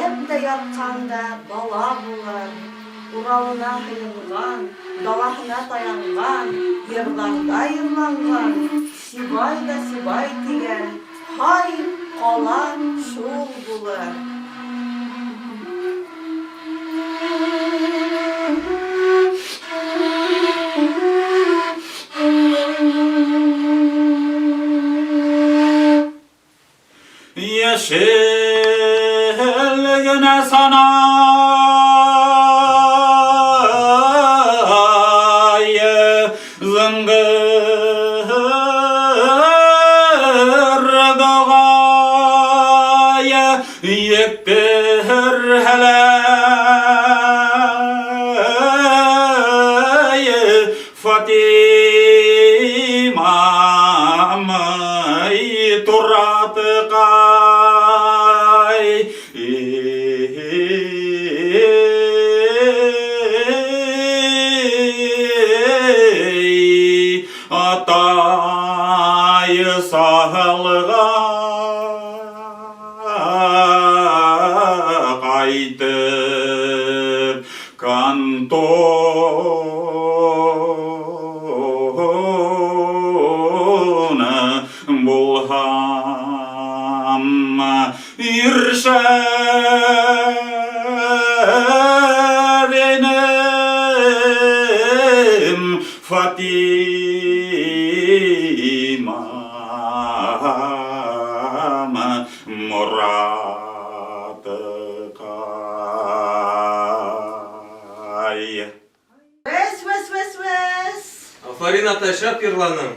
Ердә ятканда бала булыр, уралына һыйынган, далаһына таянган, йырларда йырланган, сибай да сибай дигән, һай кала шул булыр. Yeşil yine sana zıngır doğaya yektir hele Fatima'mı turatıka Atayı sağlığa kaytıp kantona bulham irşedenim Fatima'ma muratıkay. Вес. Aferin Ataşa Pirlan'ım.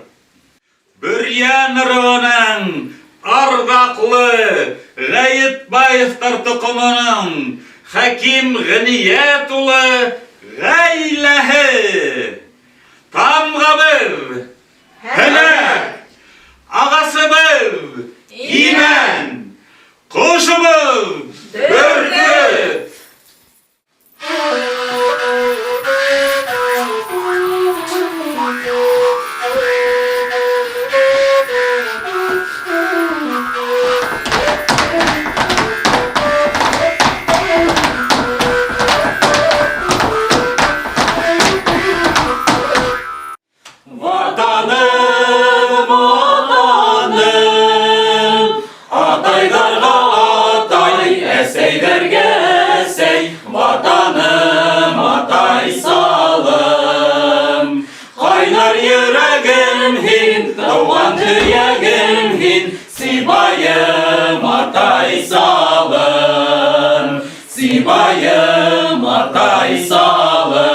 Büryanırının ardaklı Gayetbayevtar tukumunun Hakim Gıniyetulu gaylehi Tamgabır Helak Ağasıbır İmen Kuşubur Bürgüt Vatanım, vatanım, ataylarga atay, eseylerge esey. Vatanım, atay salım, kaynar yüreğim hin, doğan yüreğim hin. Sibayım, atay salım, sibayım, atay salım.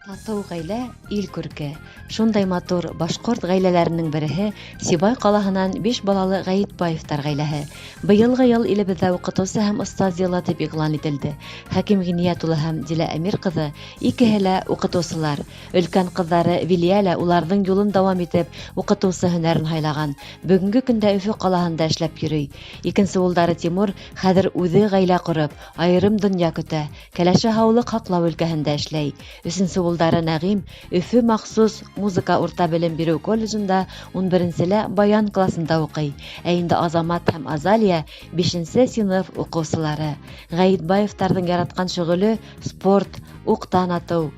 Тату гаилә ил күрке. Шундай матур башкорт гаиләләренең береһе Сибай калаһыннан 5 балалы Гаетбаевтар гаиләһе. Быелгы ел илебездә укытучы һәм остаз елы дип игълан ителде. Хәким Гыният улы һәм Дилә Әмир кызы икеһе лә укытучылар. Өлкән кызлары Вилия лә уларның юлын дәвам итеп укытучы һөнәрен хайлаган. Бүгенге көндә Өфө калаһында эшләп йөри. Икенче улдары Тимур хәзер үзе гаилә корып, айрым дөнья көтә. Кәләше һаулык хаклау өлкәһендә эшләй. Өченче улдары Нәгыйм Өфө махсус музыка урта белем бирү колледжында 11-ле баян классында укый. Ә инде Азамат һәм Азалия 5-нче сыйныф укучылары. Гаетбаевтарның яраткан шөгыле спорт, уктан ату.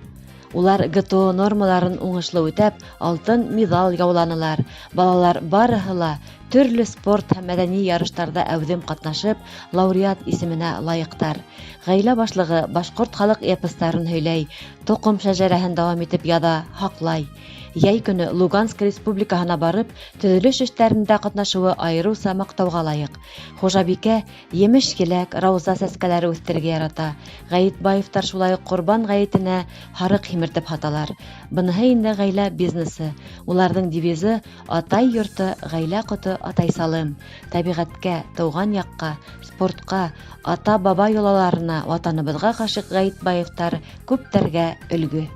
Улар ГТО нормаларын уңышлы үтәп, алтын медаль яуланылар. Балалар барыһы ла төрле спорт һәм мәдәни ярыштарда әүдем катнашып, лауреат исеменә лайыктар. Гаилә башлыгы башкорт халык эпостарын һөйләй, тоқым шәҗәрәһен дәвам итеп яда, хаклай. Яй көне Луганск республикаһына барып, төзелеш эшләрендә катнашуы айрыуса мактауга лайык. Хожабикә емеш-еләк, рауза сәскәләре үстерергә ярата. Гаетбаевтар шулай ук Курбан гаетенә харык химертеп хаталар. Быныһы инде гаилә бизнесы. Уларның девизы атай йорты, гаилә коты, атай салым. Табигатькә, тауган якка, спортка, ата-баба йолаларына ватаныбызга гашык Гаетбаевтар күптәргә өлгү.